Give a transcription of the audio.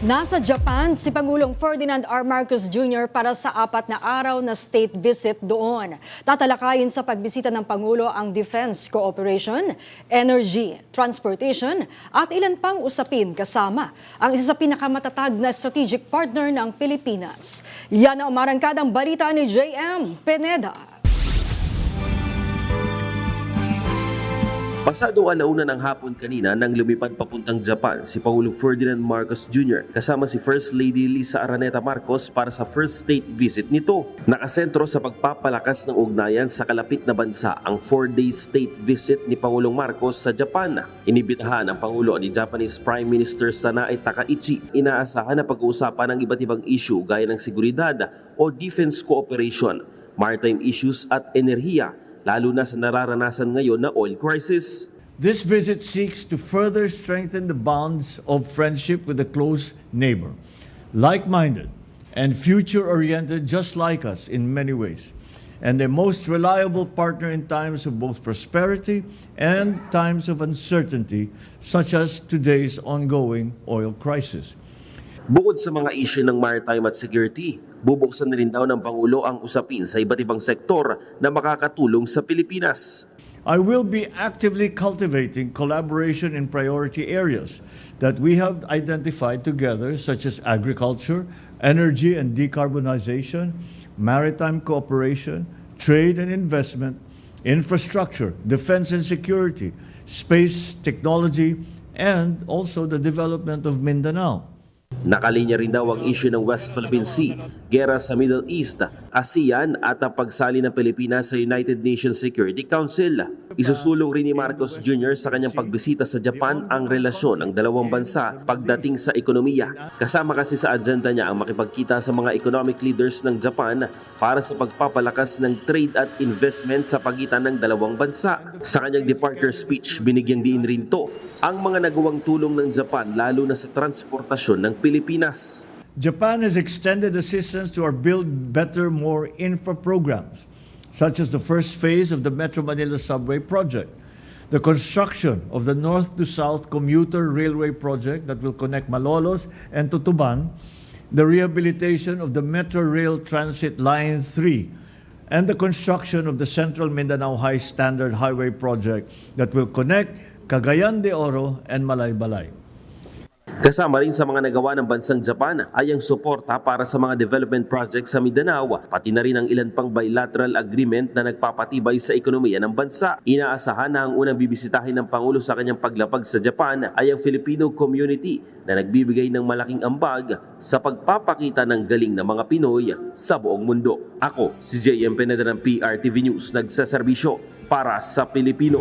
Nasa Japan si Pangulong Ferdinand R. Marcos Jr. para sa 4 na araw na state visit doon. Tatalakayin sa pagbisita ng Pangulo ang defense cooperation, energy, transportation at ilan pang usapin kasama ang isa sa pinakamatatag na strategic partner ng Pilipinas. Yan ang umarangkadang balita ni J.M. Pineda. Pasado 1:00 ng hapon kanina nang lumipad papuntang Japan si Pangulong Ferdinand Marcos Jr. kasama si First Lady Lisa Araneta Marcos para sa first state visit nito. Nakasentro sa pagpapalakas ng ugnayan sa kalapit na bansa ang 4-day state visit ni Pangulong Marcos sa Japan. Inibitahan ang Pangulo ni Japanese Prime Minister Sanae Takaichi. Inaasahan na pag-uusapan ng iba't ibang issue gaya ng seguridad o defense cooperation, maritime issues at enerhiya, lalo na sa nararanasan ngayon na oil crisis. This visit seeks to further strengthen the bonds of friendship with a close neighbor, like-minded and future-oriented just like us in many ways, and the most reliable partner in times of both prosperity and times of uncertainty, such as today's ongoing oil crisis. Bukod sa mga isyu ng maritime at security, bubuksan na rin daw ng Pangulo ang usapin sa iba't ibang sektor na makakatulong sa Pilipinas. I will be actively cultivating collaboration in priority areas that we have identified together, such as agriculture, energy and decarbonization, maritime cooperation, trade and investment, infrastructure, defense and security, space technology, and also the development of Mindanao. Nakalinya rin daw ang issue ng West Philippine Sea, gera sa Middle East, ASEAN at ang pagsali ng Pilipinas sa United Nations Security Council. Isusulong rin ni Marcos Jr. sa kanyang pagbisita sa Japan ang relasyon ng dalawang bansa pagdating sa ekonomiya. Kasama kasi sa agenda niya ang makipagkita sa mga economic leaders ng Japan para sa pagpapalakas ng trade at investment sa pagitan ng dalawang bansa. Sa kanyang departure speech, binigyang diin rin to ang mga nagawang tulong ng Japan lalo na sa transportasyon ng Pilipinas. Japan has extended assistance to our Build Better More infra programs, such as the first phase of the Metro Manila Subway project, the construction of the north to south commuter railway project that will connect Malolos and Tutuban, the rehabilitation of the Metro Rail Transit Line 3, and the construction of the Central Mindanao High Standard Highway project that will connect Cagayan de Oro and Malaybalay. Kasama rin sa mga nagawa ng bansang Japan ay ang suporta para sa mga development projects sa Mindanao, pati na rin ang ilan pang bilateral agreement na nagpapatibay sa ekonomiya ng bansa. Inaasahan na ang unang bibisitahin ng Pangulo sa kanyang paglapag sa Japan ay ang Filipino community na nagbibigay ng malaking ambag sa pagpapakita ng galing ng mga Pinoy sa buong mundo. Ako, si J.M. Pineda ng PRTV News, nagsaserbisyo para sa Pilipino.